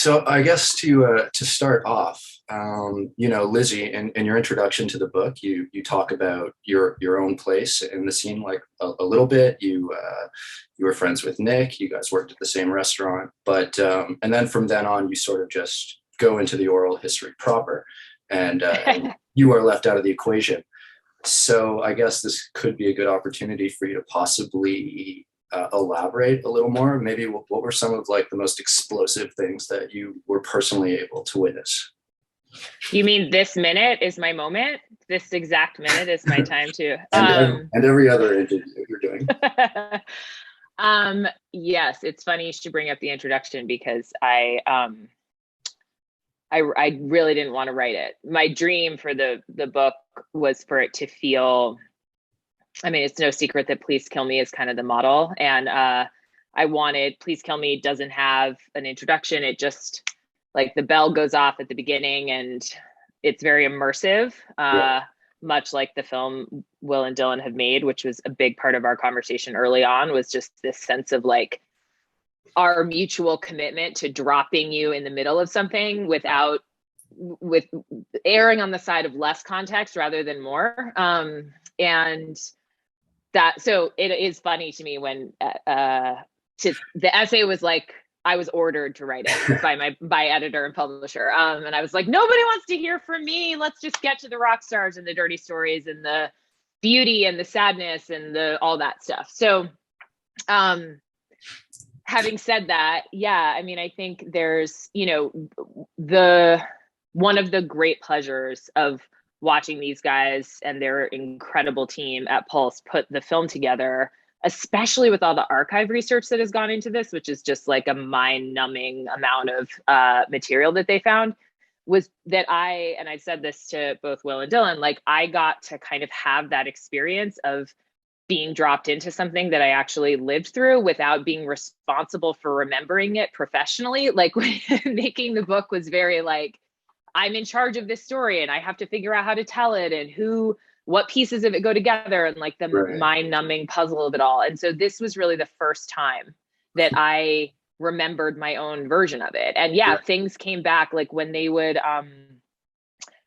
So I guess to start off, Lizzie, in your introduction to the book, you talk about your own place in the scene, like a little bit. You were friends with Nick. You guys worked at the same restaurant, but and then from then on, you sort of just go into the oral history proper, and you are left out of the equation. So I guess this could be a good opportunity for you to possibly elaborate a little more. Maybe what were some of like the most explosive things that you were personally able to witness? You mean this minute is my moment? This exact minute is my time to. And every other interview you're doing. Yes, it's funny you should bring up the introduction because I really didn't want to write it. My dream for the book was for it to feel. I mean, it's no secret that Please Kill Me is kind of the model, and I wanted Please Kill Me doesn't have an introduction. It just like the bell goes off at the beginning and it's very immersive, much like the film Will and Dylan have made, which was a big part of our conversation early on, was just this sense of like our mutual commitment to dropping you in the middle of something with erring on the side of less context rather than more. And that, so it is funny to me when the essay was like, I was ordered to write it by editor and publisher. And I was like, nobody wants to hear from me. Let's just get to the rock stars and the dirty stories and the beauty and the sadness and all that stuff. So, having said that, yeah, I mean, I think there's, one of the great pleasures of watching these guys and their incredible team at Pulse put the film together, especially with all the archive research that has gone into this, which is just like a mind-numbing amount of material that they found, was that and I said this to both Will and Dylan, like I got to kind of have that experience of being dropped into something that I actually lived through without being responsible for remembering it professionally. Like making the book was very like, I'm in charge of this story and I have to figure out how to tell it and what pieces of it go together and like the mind-numbing puzzle of it all. And so this was really the first time that I remembered my own version of it. And things came back, like when they would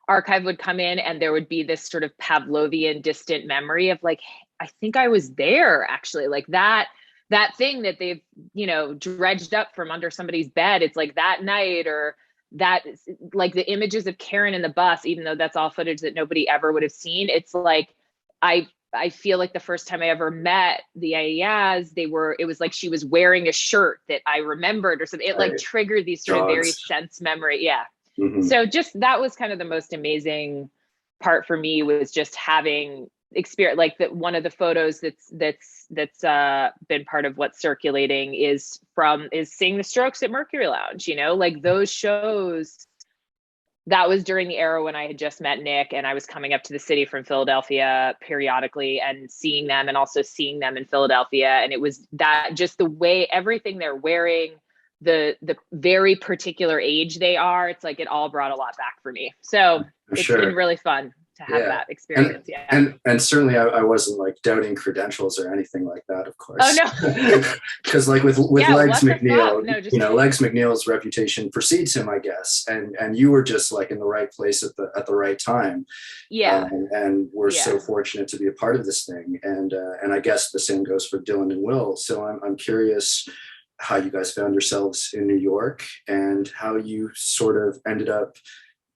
archive would come in and there would be this sort of Pavlovian distant memory of like, I think I was there actually, like that thing that they've, dredged up from under somebody's bed. It's like that night, or that like the images of Karen in the bus, even though that's all footage that nobody ever would have seen. It's like, I feel like the first time I ever met the Ayaz, it was like she was wearing a shirt that I remembered or something. It like triggered these sort of very sense memory. Yeah. Mm-hmm. So just, that was kind of the most amazing part for me, was just having experience, like that one of the photos that's been part of what's circulating is Seeing the Strokes at Mercury Lounge, like those shows. That was during the era when I had just met Nick and I was coming up to the city from Philadelphia periodically and seeing them, and also seeing them in Philadelphia. And it was that, just the way everything they're wearing, the very particular age they are, it's like it all brought a lot back for me. So it's been really fun to have that experience. And certainly I wasn't like doubting credentials or anything like that, of course. Oh no. Because like with Legs McNeil, Legs McNeil's reputation precedes him, I guess. And you were just like in the right place at the right time. Yeah. And we're so fortunate to be a part of this thing. And I guess the same goes for Dylan and Will. So I'm curious how you guys found yourselves in New York and how you sort of ended up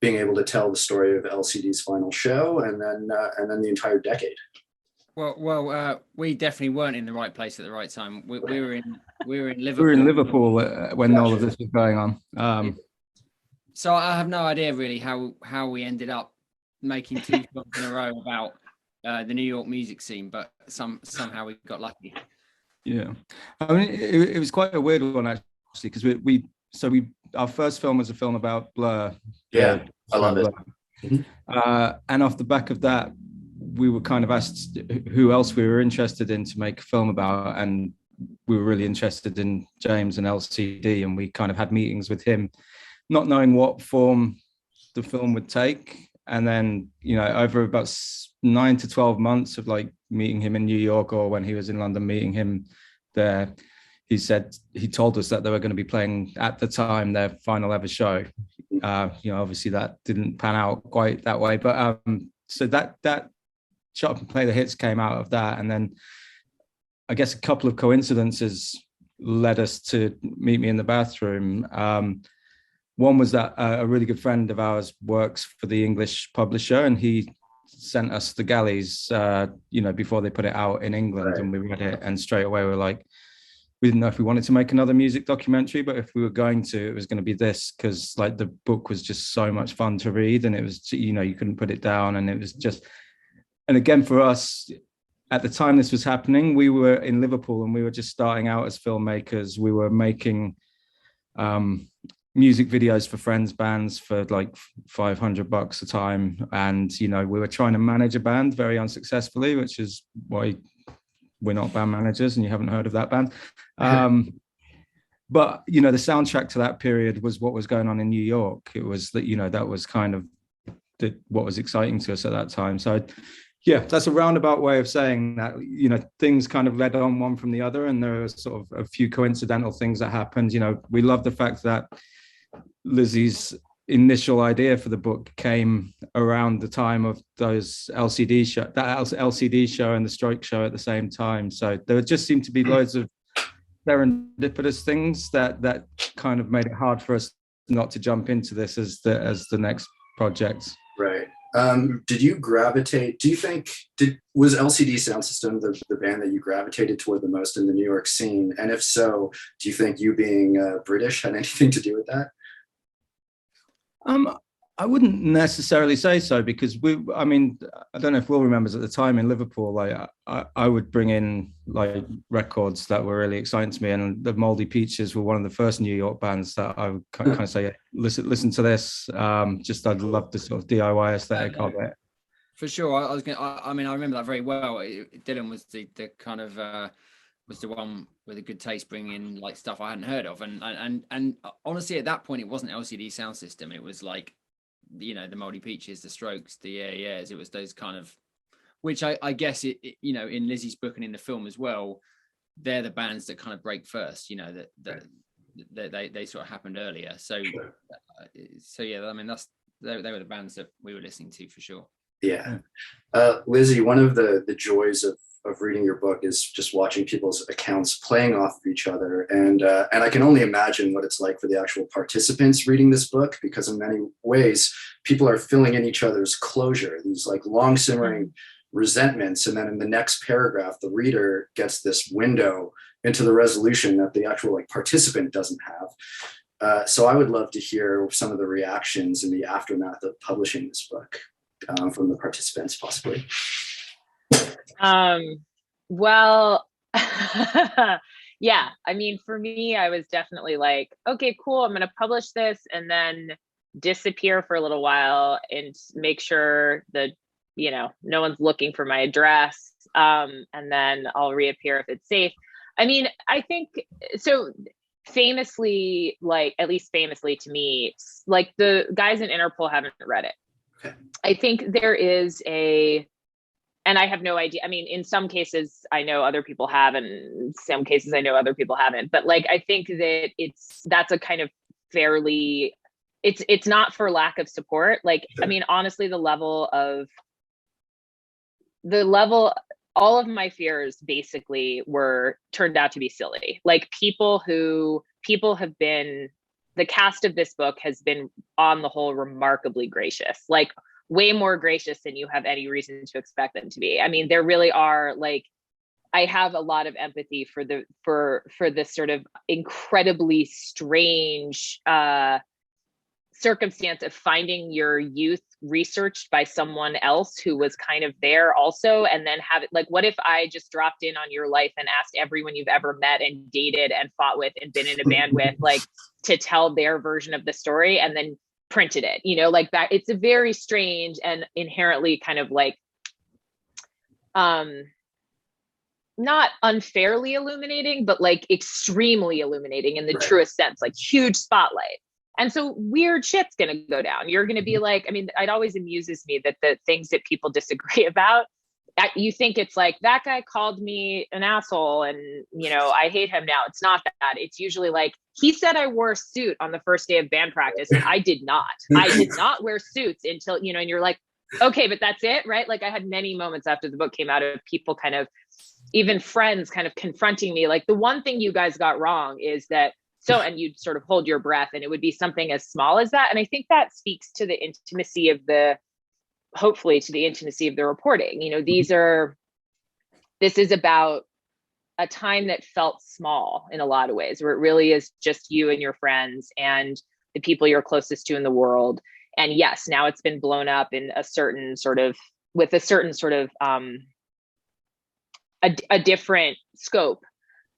being able to tell the story of LCD's final show and then the entire decade. Well, we definitely weren't in the right place at the right time. We were in Liverpool. We were in Liverpool when all of this was going on. So I have no idea really how we ended up making two films in a row about the New York music scene, but somehow we got lucky. Yeah, I mean it was quite a weird one actually, because we our first film was a film about Blur. Yeah, I love it. Mm-hmm. And off the back of that, we were kind of asked who else we were interested in to make a film about, and we were really interested in James and LCD, and we kind of had meetings with him, not knowing what form the film would take. And then, over about 9 to 12 months of like meeting him in New York, or when he was in London, meeting him there, he told us that they were going to be playing at the time their final ever show. Obviously that didn't pan out quite that way, but so that Shut Up and Play the Hits came out of that, and then I guess a couple of coincidences led us to Meet Me in the Bathroom. One was that a really good friend of ours works for the English publisher, and he sent us the galleys, before they put it out in England, right. And we read it, and straight away we were like, we didn't know if we wanted to make another music documentary, but if we were going to, it was going to be this, because like the book was just so much fun to read, and it was, you couldn't put it down, and it was just, and again for us, at the time this was happening, we were in Liverpool and we were just starting out as filmmakers. We were making music videos for friends' bands for like $500 a time, and we were trying to manage a band very unsuccessfully, which is why we're not band managers and you haven't heard of that band. But the soundtrack to that period was what was going on in New York. It was that that was kind of what was exciting to us at that time. So yeah, that's a roundabout way of saying that things kind of led on one from the other, and there were sort of a few coincidental things that happened. We love the fact that Lizzy's initial idea for the book came around the time of those LCD show and the Stroke show at the same time. So there just seemed to be loads of serendipitous things that kind of made it hard for us not to jump into this as the next project. Right. Did you gravitate? Do you think was LCD Sound System the band that you gravitated toward the most in the New York scene? And if so, do you think you being British had anything to do with that? I wouldn't necessarily say so, because I don't know if Will remembers at the time in Liverpool, like I would bring in like records that were really exciting to me, and the Moldy Peaches were one of the first New York bands that I would kind of say, listen to this. I'd love the sort of DIY aesthetic of it. For sure, I remember that very well. Dylan was the kind of was the one with a good taste, bringing in like stuff I hadn't heard of, and honestly at that point it wasn't LCD Sound System. It was like the Moldy Peaches, the Strokes, the Yeahs. It was those kind of, which I guess it in Lizzy's book and in the film as well, they're the bands that kind of break first. That they sort of happened earlier. So yeah, they were the bands that we were listening to for sure. Yeah. Lizzy, one of the joys of reading your book is just watching people's accounts playing off of each other. And I can only imagine what it's like for the actual participants reading this book, because in many ways, people are filling in each other's closure, these like long simmering resentments. And then in the next paragraph, the reader gets this window into the resolution that the actual like participant doesn't have. So I would love to hear some of the reactions in the aftermath of publishing this book from the participants, possibly. Well, yeah, for me, I was definitely like, okay, cool, I'm going to publish this and then disappear for a little while and make sure that, no one's looking for my address. And then I'll reappear if it's safe. I think so. Famously, like, at least famously to me, like the guys in Interpol haven't read it. Okay. I think there is and I have no idea. In some cases I know other people have, and in some cases I know other people haven't. But like, I think that that's a kind of fairly, it's not for lack of support. Like, honestly, the level, all of my fears basically turned out to be silly. Like people have been, the cast of this book has been on the whole remarkably gracious, like way more gracious than you have any reason to expect them to be. There really are, like, I have a lot of empathy for this sort of incredibly strange circumstance of finding your youth researched by someone else who was kind of there also, and then have it like, what if I just dropped in on your life and asked everyone you've ever met and dated and fought with and been in a band with, like, to tell their version of the story and then printed it, like that. It's a very strange and inherently kind of like not unfairly illuminating, but like extremely illuminating in the truest sense, like huge spotlight. And so weird shit's going to go down. You're going to be like, it always amuses me that the things that people disagree about you think it's like, that guy called me an asshole and, I hate him now. It's not that. It's usually like, he said I wore a suit on the first day of band practice and I did not. I did not wear suits until, and you're like, okay, but that's it, right? Like, I had many moments after the book came out of people kind of, even friends kind of confronting me, like, the one thing you guys got wrong is that, and you'd sort of hold your breath, and it would be something as small as that. And I think that speaks to the intimacy of hopefully to the intimacy of the reporting. This is about a time that felt small in a lot of ways, where it really is just you and your friends and the people you're closest to in the world. And yes, now it's been blown up in a certain sort of a different scope.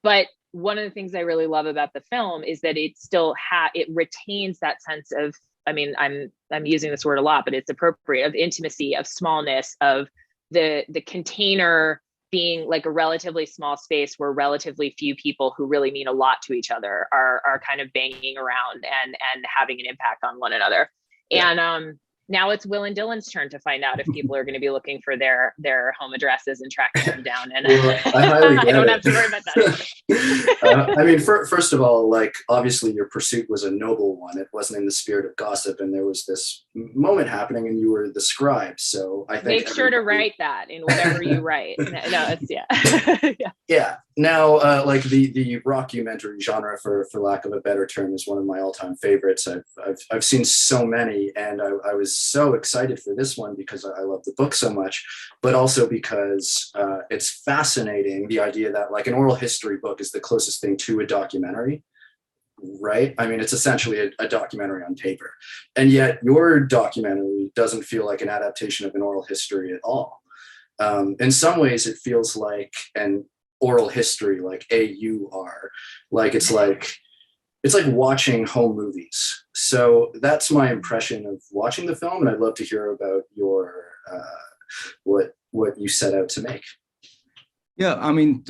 But one of the things I really love about the film is that it still it retains that sense of, I mean, I'm using this word a lot, but it's appropriate, of intimacy, of smallness, of the container being like a relatively small space where relatively few people who really mean a lot to each other are kind of banging around and having an impact on one another. Yeah. And now it's Will and Dylan's turn to find out if people are going to be looking for their home addresses and tracking them down. And well, I don't have to worry about that. I mean, first of all, like, obviously your pursuit was a noble one. It wasn't in the spirit of gossip, and there was this moment happening and you were the scribe. So I think make sure to write that in whatever you write. No, it's yeah. Yeah. Now, like the rockumentary genre, for lack of a better term, is one of my all-time favorites. I've seen so many, and I was so excited for this one because I love the book so much, but also because it's fascinating, the idea that like an oral history book is the closest thing to a documentary, right? I mean, it's essentially a documentary on paper, and yet your documentary doesn't feel like an adaptation of an oral history at all. In some ways, it feels like an oral history, like AUR, like it's like watching home movies. So that's my impression of watching the film, and I'd love to hear about your what you set out to make. Yeah, I mean,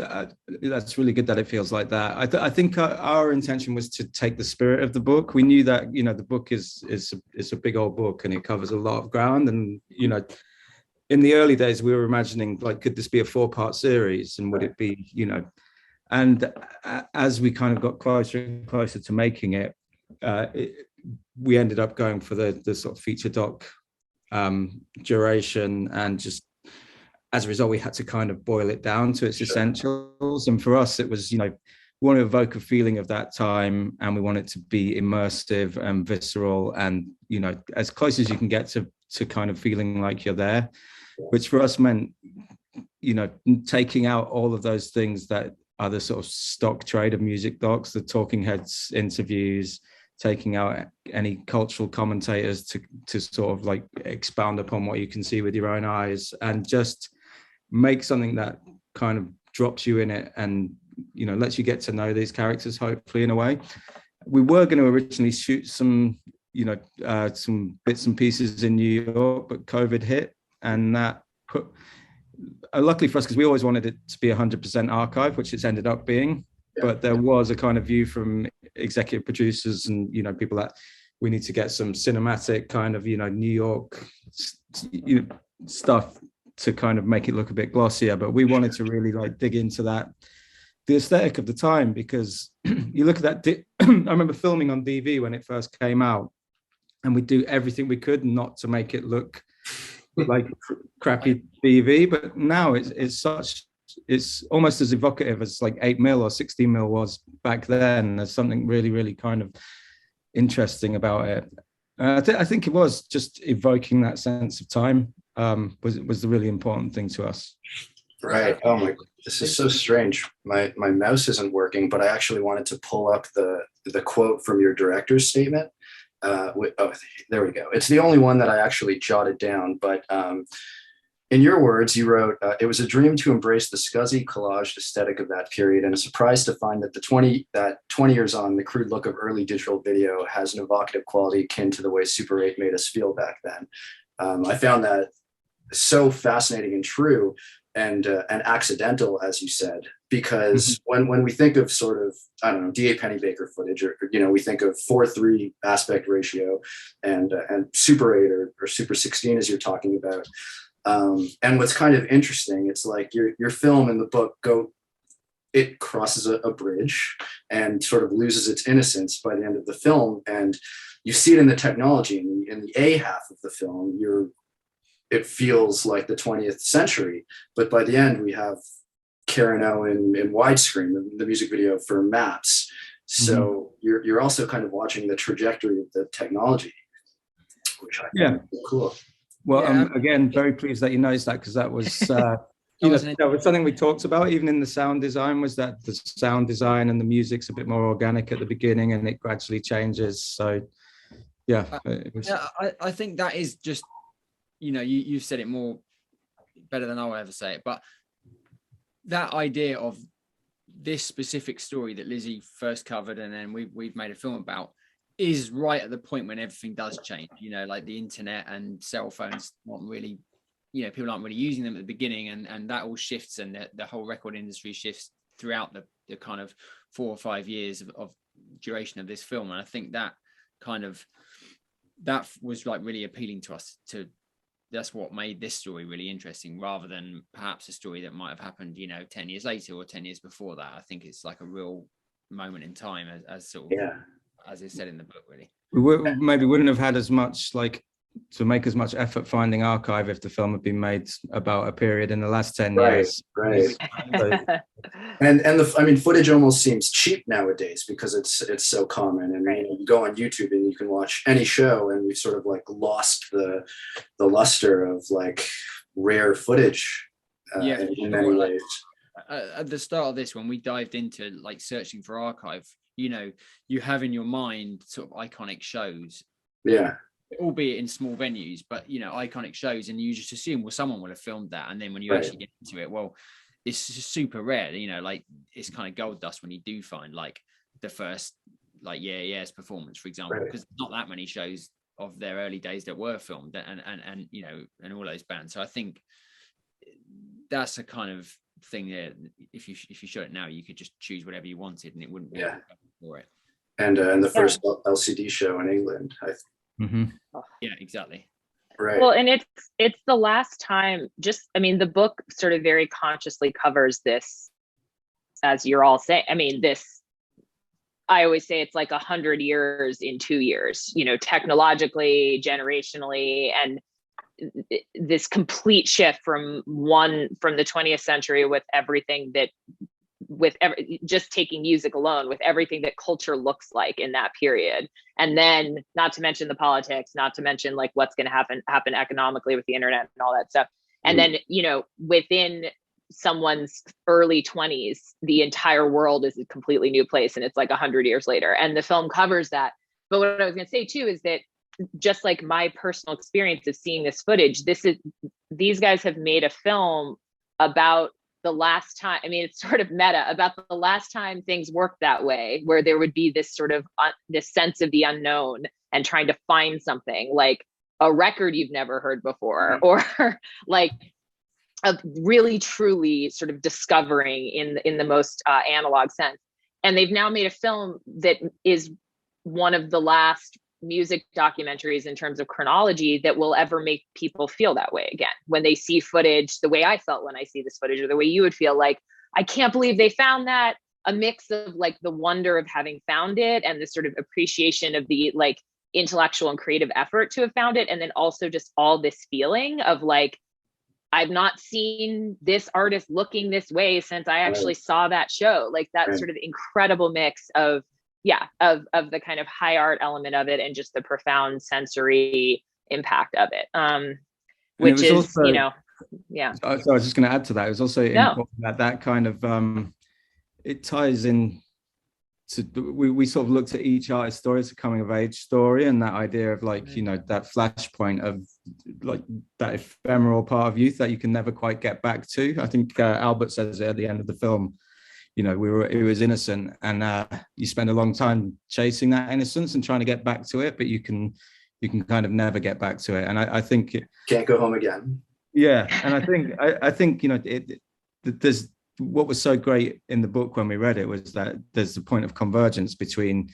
that's really good that it feels like that. I think our intention was to take the spirit of the book. We knew that the book is a big old book and it covers a lot of ground, and in the early days, we were imagining, like, could this be a 4-part series, and would it be, and as we kind of got closer and closer to making it, we ended up going for the sort of feature doc duration, and just as a result, we had to kind of boil it down to its essentials. And for us, it was, we want to evoke a feeling of that time, and we want it to be immersive and visceral, and as close as you can get to kind of feeling like you're there, which for us meant, taking out all of those things that are the sort of stock trade of music docs, the talking heads interviews, taking out any cultural commentators to sort of like expound upon what you can see with your own eyes, and just make something that kind of drops you in it and, lets you get to know these characters, hopefully, in a way. We were going to originally shoot some bits and pieces in New York, but COVID hit, and that put, luckily for us, because we always wanted it to be 100% archive, which it's ended up being, but there was a kind of view from executive producers and people that we need to get some cinematic kind of New York stuff to kind of make it look a bit glossier. But we wanted to really like dig into the aesthetic of the time, because you look at that I remember filming on DV when it first came out, and we'd do everything we could not to make it look like crappy DV, but now it's almost as evocative as like 8mm or 16mm was back then. There's something really, really kind of interesting about it. I think it was just evoking that sense of time was the really important thing to us. Right. Oh my, this is so strange. My mouse isn't working, but I actually wanted to pull up the quote from your director's statement. There we go. It's the only one that I actually jotted down, but in your words, you wrote, it was a dream to embrace the scuzzy collaged aesthetic of that period, and a surprise to find that 20 years on, the crude look of early digital video has an evocative quality akin to the way Super 8 made us feel back then. I found that so fascinating and true, and accidental, as you said, because when we think of sort of, I don't know, D.A. Pennebaker footage, or we think of 4:3 aspect ratio and Super 8 or Super 16, as you're talking about, And what's kind of interesting, it's like your film in the book it crosses a bridge and sort of loses its innocence by the end of the film. And you see it in the technology. In the A half of the film, it feels like the 20th century, but by the end we have Karen O in widescreen, the music video for Maps. So you're also kind of watching the trajectory of the technology, which I think is cool. Well, I'm again very pleased that you noticed that, because that was that was something we talked about even in the sound design, was that the sound design and the music's a bit more organic at the beginning and it gradually changes. So I think that is just, you've said it more better than I'll ever say it, but that idea of this specific story that Lizzy first covered and then we've made a film about is right at the point when everything does change, like the internet and cell phones aren't really, people aren't really using them at the beginning, and that all shifts, and the whole record industry shifts throughout the kind of 4 or 5 years of duration of this film. And I think that was like really appealing to us. That's what made this story really interesting, rather than perhaps a story that might have happened 10 years later or 10 years before that. I think it's like a real moment in time, as sort of as is said in the book. Really, we maybe wouldn't have had as much to make as much effort finding archive if the film had been made about a period in the last 10 years. Right. And footage almost seems cheap nowadays because it's so common. And you go on YouTube and you can watch any show, and we've sort of like lost the luster of like rare footage in many ways. At the start of this, when we dived into like searching for archive, you have in your mind sort of iconic shows. Yeah. Albeit in small venues, but iconic shows, and you just assume, well, someone would have filmed that. And then when you actually get into it, well, it's just super rare, like it's kind of gold dust when you do find like the first like Yeah's performance, for example, because not that many shows of their early days that were filmed, and all those bands. So I think that's a kind of thing that if you shot it now, you could just choose whatever you wanted and it wouldn't be for it. And the first LCD show in England, I think. Yeah, exactly. Right. Well, and it's the last time, the book sort of very consciously covers this, as you're all saying. I always say it's like 100 years in 2 years, technologically, generationally, and this complete shift from the 20th century with everything that, just taking music alone, with everything that culture looks like in that period. And then not to mention the politics, not to mention like what's going to happen economically with the internet and all that stuff. And then, within someone's early 20s, the entire world is a completely new place. And it's like 100 years later. And the film covers that. But what I was going to say too, is that just like my personal experience of seeing this footage, these guys have made a film about the last time, it's sort of meta, about the last time things worked that way, where there would be this sort of this sense of the unknown and trying to find something like a record you've never heard before, or like a really truly sort of discovering in the most analog sense. And they've now made a film that is one of the last music documentaries in terms of chronology that will ever make people feel that way again when they see footage, the way I felt when I see this footage, or the way you would feel like, I can't believe they found that. A mix of like the wonder of having found it and the sort of appreciation of the like intellectual and creative effort to have found it, and then also just all this feeling of like, I've not seen this artist looking this way since I actually saw that show. Like that sort of incredible mix of the kind of high art element of it and just the profound sensory impact of it. Which is also, So I was just going to add to that. It was also important that kind of it ties in to we sort of looked at each artist's story as a coming of age story, and that idea of like that flashpoint of like that ephemeral part of youth that you can never quite get back to. I think Albert says it at the end of the film. It was innocent, and you spend a long time chasing that innocence and trying to get back to it, but you can kind of never get back to it. And I think can't go home again. Yeah, and I think there's what was so great in the book when we read it was that there's a point of convergence between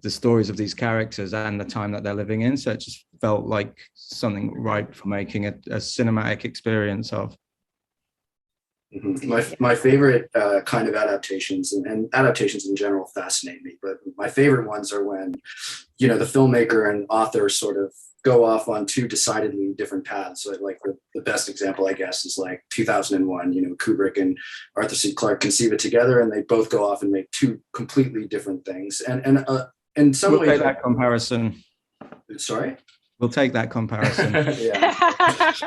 the stories of these characters and the time that they're living in. So it just felt like something right for making a cinematic experience of. My favorite kind of adaptations, and adaptations in general fascinate me, but my favorite ones are when, the filmmaker and author sort of go off on two decidedly different paths. So like the best example, I guess, is like 2001, Kubrick and Arthur C. Clarke conceive it together, and they both go off and make two completely different things. And in some we'll ways, take that comparison. Sorry? We'll take that comparison. Yeah.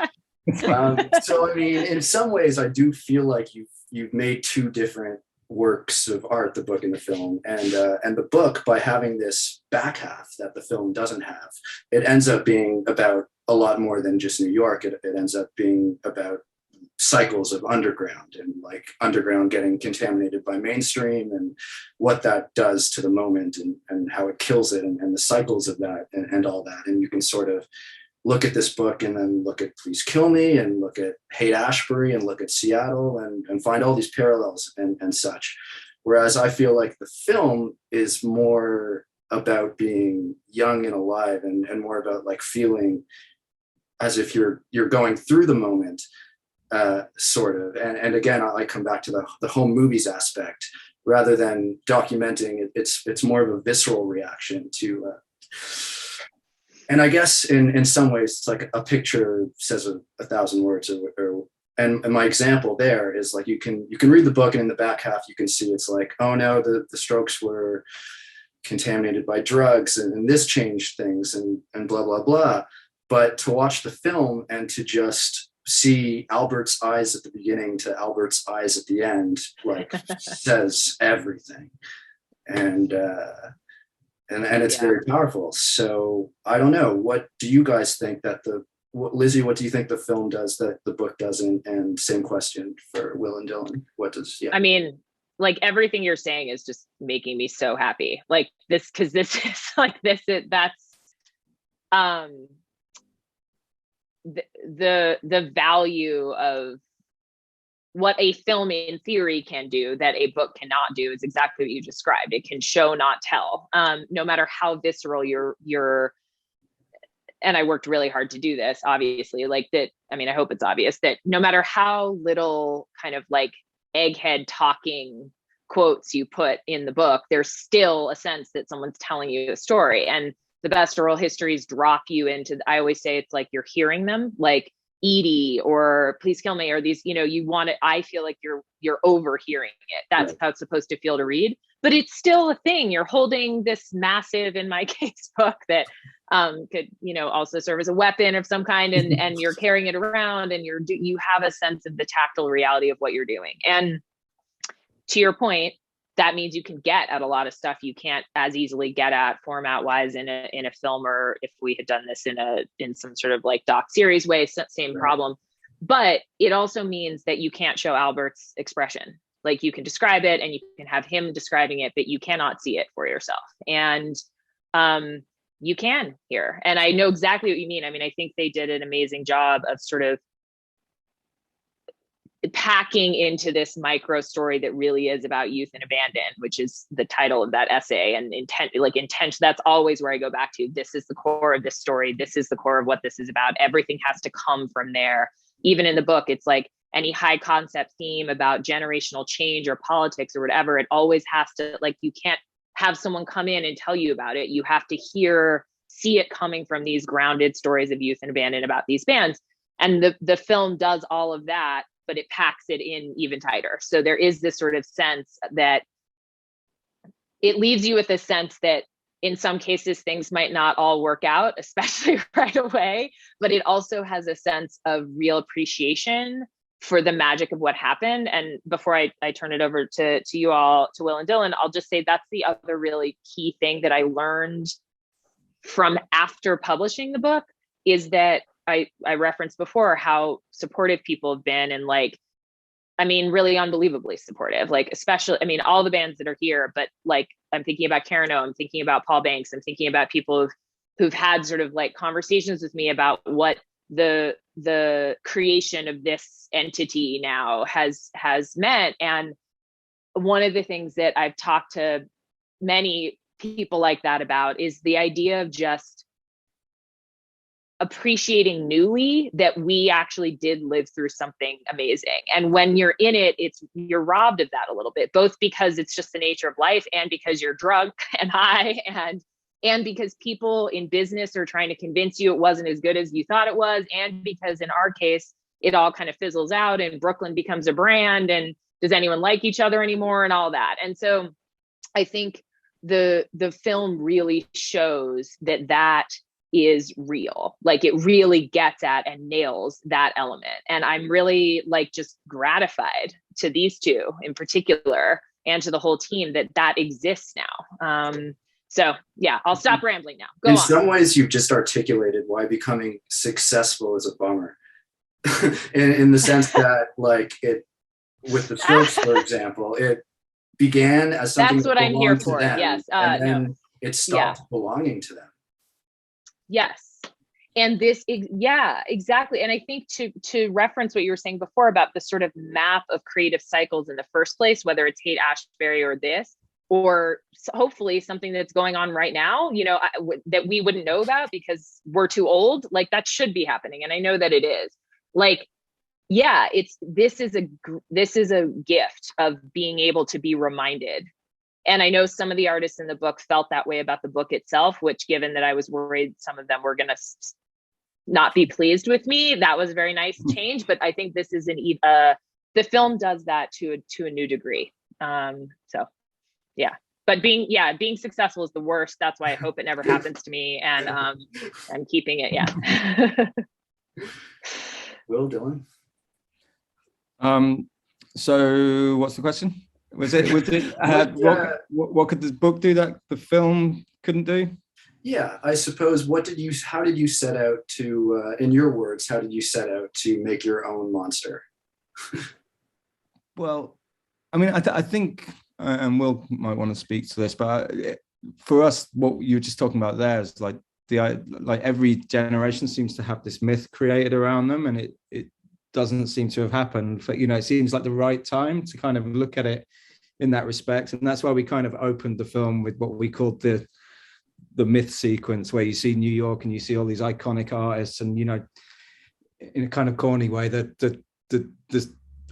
So I mean, in some ways, I do feel like you've made two different works of art, the book and the film, and the book, by having this back half that the film doesn't have, it ends up being about a lot more than just New York. It ends up being about cycles of underground, and like underground getting contaminated by mainstream, and what that does to the moment, and how it kills it, and the cycles of that, and all that. And you can sort of look at this book and then look at Please Kill Me, and look at Haight-Ashbury, and look at Seattle, and find all these parallels and such. Whereas I feel like the film is more about being young and alive, and more about like feeling as if you're going through the moment, sort of. And again, I come back to the home movies aspect rather than documenting it. It's more of a visceral reaction to and I guess in some ways, it's like a picture says a thousand words. And my example there is like you can read the book, and in the back half you can see it's like, oh no, the Strokes were contaminated by drugs, and this changed things, and blah blah blah. But to watch the film and to just see Albert's eyes at the beginning to Albert's eyes at the end, like says everything. And it's very powerful. So I don't know. What do you guys think that Lizzy, what do you think the film does that the book doesn't? And same question for Will and Dylan. What does, I mean, like everything you're saying is just making me so happy. Like this, because this is like that's the value of what a film in theory can do that a book cannot do is exactly what you described. It can show, not tell. No matter how visceral you're, and I worked really hard to do this, obviously, like that. I mean, I hope it's obvious that no matter how little kind of like egghead talking quotes you put in the book, there's still a sense that someone's telling you a story. And the best oral histories drop you into, I always say it's like you're hearing them, like Edie or Please Kill Me, or these, you want it. I feel like you're overhearing it. That's how it's supposed to feel to read, but it's still a thing. You're holding this massive, in my case, book that could, also serve as a weapon of some kind, and you're carrying it around, and you have a sense of the tactile reality of what you're doing. And to your point, that means you can get at a lot of stuff you can't as easily get at format wise in a film, or if we had done this in some sort of like doc series way, same problem. But it also means that you can't show Albert's expression. Like you can describe it and you can have him describing it, but you cannot see it for yourself. And you can here. And I know exactly what you mean. I mean, I think they did an amazing job of sort of packing into this micro story that really is about youth and abandon, which is the title of that essay. And intent, that's always where I go back to. This is the core of this story. This is the core of what this is about. Everything has to come from there. Even in the book, it's like any high concept theme about generational change or politics or whatever, it always has to, like, you can't have someone come in and tell you about it. You have to see it coming from these grounded stories of youth and abandon about these bands. And the film does all of that, but it packs it in even tighter. So there is this sort of sense that it leaves you with a sense that in some cases things might not all work out, especially right away, but it also has a sense of real appreciation for the magic of what happened. And before I turn it over to you all, to Will and Dylan, I'll just say that's the other really key thing that I learned from after publishing the book, is that I referenced before how supportive people have been, and like, I mean, really unbelievably supportive, like, especially, I mean, all the bands that are here, but like, I'm thinking about Karen O, I'm thinking about Paul Banks, I'm thinking about people who've had sort of like conversations with me about what the creation of this entity now has meant. And one of the things that I've talked to many people like that about is the idea of just appreciating newly that we actually did live through something amazing. And when you're in it, you're robbed of that a little bit, both because it's just the nature of life and because you're drunk and high and because people in business are trying to convince you it wasn't as good as you thought it was. And because in our case, it all kind of fizzles out and Brooklyn becomes a brand and does anyone like each other anymore and all that. And so I think the film really shows that is real. Like it really gets at and nails that element. And I'm really like just gratified to these two in particular and to the whole team that exists now. So yeah, I'll stop rambling now. Go in on. Some ways you've just articulated why becoming successful is a bummer. in the sense that like it, with the Strokes, for example, it began as something that's what I'm here for. Them, yes. and then it stopped belonging to them. Yes. And this, yeah, exactly. And I think to reference what you were saying before about the sort of map of creative cycles in the first place, whether it's Haight-Ashbury or this, or hopefully something that's going on right now, you know, that we wouldn't know about because we're too old, like that should be happening. And I know that it is. Like, yeah, this is a gift of being able to be reminded. And I know some of the artists in the book felt that way about the book itself, which, given that I was worried some of them were going to not be pleased with me, that was a very nice change. But I think this is the film does that to a new degree. So yeah, but being successful is the worst. That's why I hope it never happens to me. And I'm keeping it. Yeah. Will, Dylan? So what's the question? Was it what could the book do that the film couldn't do? Yeah, I suppose how did you set out to, in your words, how did you set out to make your own monster? Well, I mean, I think, and Will might want to speak to this, but for us, what you were just talking about there is like every generation seems to have this myth created around them, and it doesn't seem to have happened. But, you know, it seems like the right time to kind of look at it in that respect. And that's why we kind of opened the film with what we called the myth sequence, where you see New York and you see all these iconic artists, and, you know, in a kind of corny way, the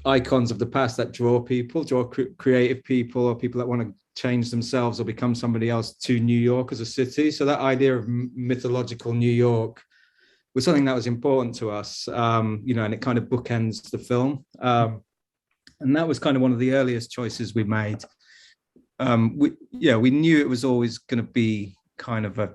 icons of the past that draw creative people, or people that want to change themselves or become somebody else, to New York as a city. So that idea of mythological New York was something that was important to us, you know, and it kind of bookends the film. And that was kind of one of the earliest choices we made. We knew it was always going to be kind of an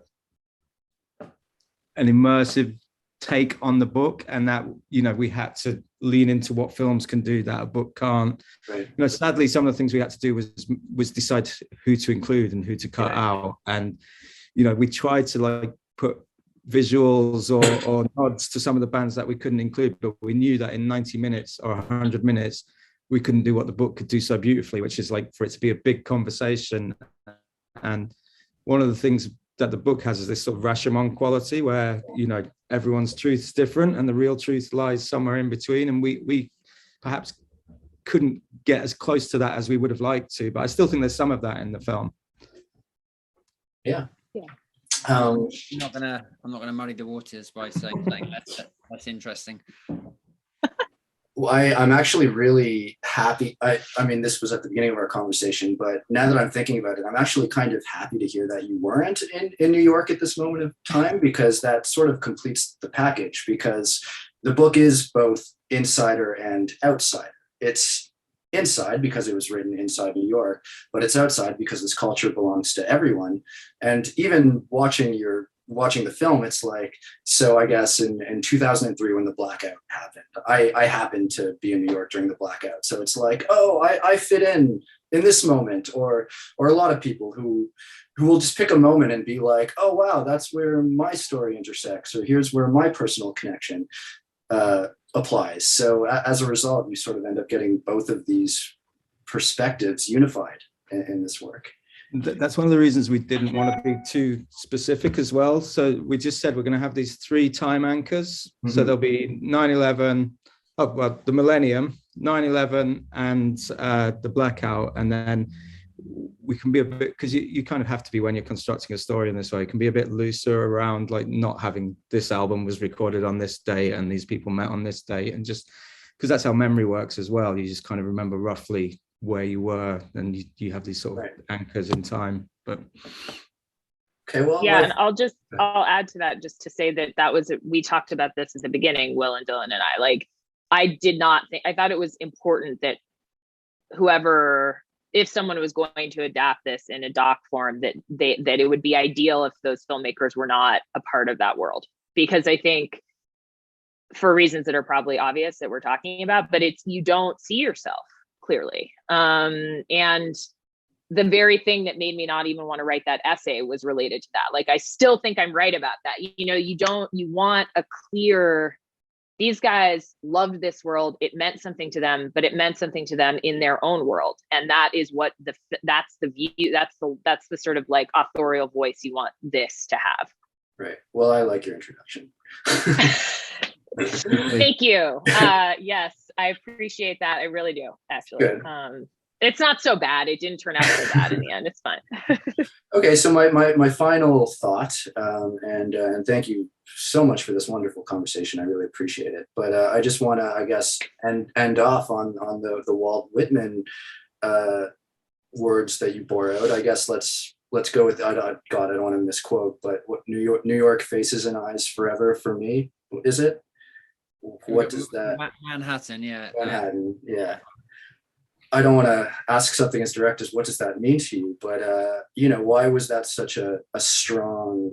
immersive take on the book, and that, you know, we had to lean into what films can do that a book can't. Right. You know, sadly, some of the things we had to do was decide who to include and who to cut out. And, you know, we tried to like put visuals or nods to some of the bands that we couldn't include, but we knew that in 90 minutes or 100 minutes, we couldn't do what the book could do so beautifully, which is like for it to be a big conversation. And one of the things that the book has is this sort of Rashomon quality, where, you know, everyone's truth is different and the real truth lies somewhere in between. And we perhaps couldn't get as close to that as we would have liked to, but I still think there's some of that in the film. Yeah. I'm not gonna muddy the waters by saying that's interesting. Well, I'm actually really happy. I mean, this was at the beginning of our conversation, but now that I'm thinking about it, I'm actually kind of happy to hear that you weren't in New York at this moment of time, because that sort of completes the package, because the book is both insider and outsider. It's inside because it was written inside New York, but it's outside because this culture belongs to everyone. And even watching the film, it's like, so I guess in 2003, when the blackout happened, I happened to be in New York during the blackout. So it's like, oh, I fit in this moment, or a lot of people who will just pick a moment and be like, oh, wow, that's where my story intersects, or here's where my personal connection applies. So as a result, you sort of end up getting both of these perspectives unified in this work. That's one of the reasons we didn't want to be too specific as well. So we just said we're going to have these 3 time anchors. Mm-hmm. So there'll be 9/11, the millennium, 9/11, and the blackout. And then we can be a bit, because you kind of have to be when you're constructing a story in this way, it can be a bit looser around like not having this album was recorded on this date and these people met on this date, and just because that's how memory works as well. You just kind of remember roughly where you were, and you have these sort of anchors in time. But okay, well, yeah, and I'll add to that just to say that was, we talked about this at the beginning, Will and Dylan and I, like, I thought it was important that whoever, if someone was going to adapt this in a doc form, that it would be ideal if those filmmakers were not a part of that world, because I think, for reasons that are probably obvious that we're talking about, but you don't see yourself clearly. And the very thing that made me not even want to write that essay was related to that. Like, I still think I'm right about that. You want a clear, these guys loved this world. It meant something to them, but it meant something to them in their own world. And that is what that's the view. That's the sort of like authorial voice you want this to have. Right. Well, I like your introduction. Thank you. Yes, I appreciate that. I really do, actually. Good. It's not so bad. It didn't turn out so bad in the end. It's fine. Okay, so my final thought, and thank you so much for this wonderful conversation. I really appreciate it. But I just want to, I guess, end off on the Walt Whitman words that you bore out. I guess let's go with, God, I don't want to misquote, but what New York faces and eyes forever for me. Is it? What does that? Manhattan, yeah. Manhattan, yeah. I don't want to ask something as direct as what does that mean to you, but why was that such a strong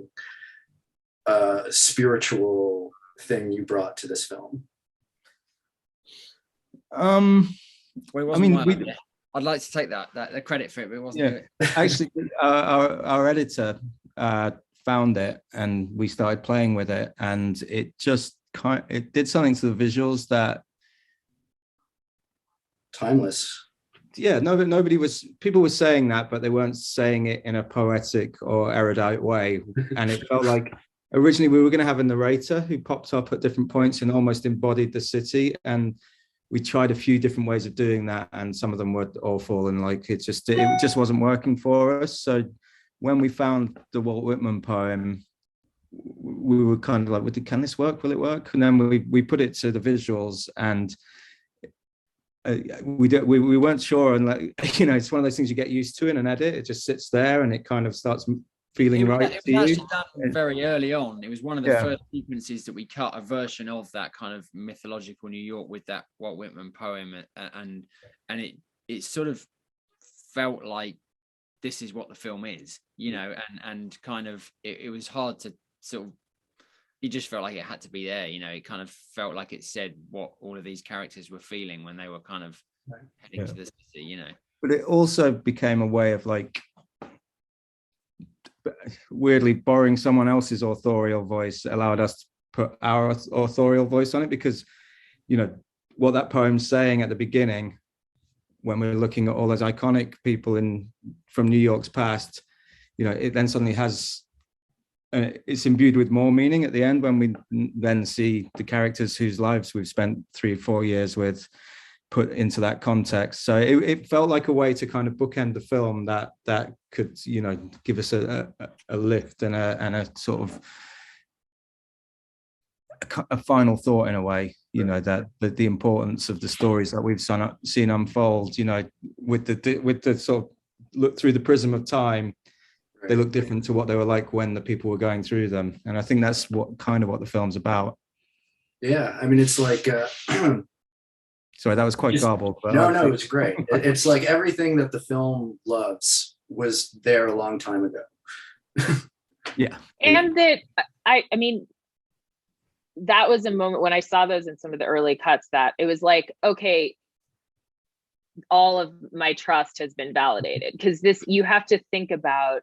spiritual thing you brought to this film? Well, I mean, I'd like to take the credit for it, but it wasn't. Yeah, actually, our editor found it, and we started playing with it, and it just it did something to the visuals that timeless. Yeah, people were saying that, but they weren't saying it in a poetic or erudite way. And it felt like originally we were going to have a narrator who popped up at different points and almost embodied the city. And we tried a few different ways of doing that, and some of them were awful, and like it just wasn't working for us. So when we found the Walt Whitman poem, we were kind of like, can this work? Will it work? And then we put it to the visuals, and we weren't sure, and like, it's one of those things you get used to in an edit. It just sits there and it kind of starts feeling right to you. It was actually done very early on. It was one of the first sequences that we cut a version of that kind of mythological New York with that Walt Whitman poem, and it sort of felt like this is what the film is, and kind of it was hard to sort of, you just felt like it had to be there. It kind of felt like it said what all of these characters were feeling when they were kind of heading to the city, But it also became a way of like weirdly borrowing someone else's authorial voice allowed us to put our authorial voice on it, because, what that poem's saying at the beginning, when we're looking at all those iconic people from New York's past, it then suddenly has, it's imbued with more meaning at the end when we then see the characters whose lives we've spent 3 or 4 years with put into that context. So it felt like a way to kind of bookend the film that could, give us a lift and a sort of a final thought in a way, that the importance of the stories that we've seen unfold, with the sort of look through the prism of time. They look different to what they were like when the people were going through them. And I think that's what the film's about. Yeah. I mean, it's like, sorry, that was quite garbled. But no, it's great. It's like everything that the film loves was there a long time ago. Yeah. And that, I mean, that was a moment when I saw those in some of the early cuts that it was like, okay, all of my trust has been validated, because you have to think about,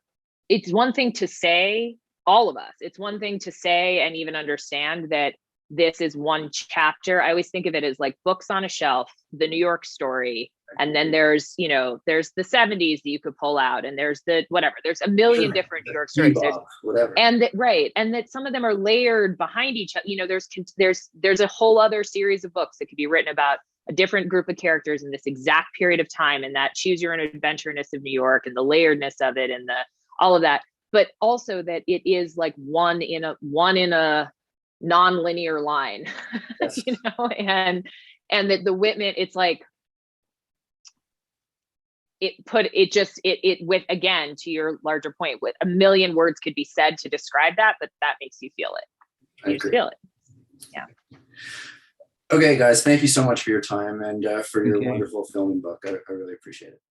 it's one thing to say, all of us, it's one thing to say and even understand that this is one chapter. I always think of it as like books on a shelf, the New York story, and then there's there's the 70s that you could pull out, and there's the whatever, there's a million different New York stories, whatever, and that some of them are layered behind each other. There's a whole other series of books that could be written about a different group of characters in this exact period of time, and that choose your own adventureness of New York and the layeredness of it and the all of that, but also that it is like one in a non-linear line. Yes. You know, and that the Whitman, it's like it with, again, to your larger point, with a million words could be said to describe that, but that makes you feel it. You just feel it. Yeah. Okay, guys, thank you so much for your time and for your wonderful film and book. I really appreciate it.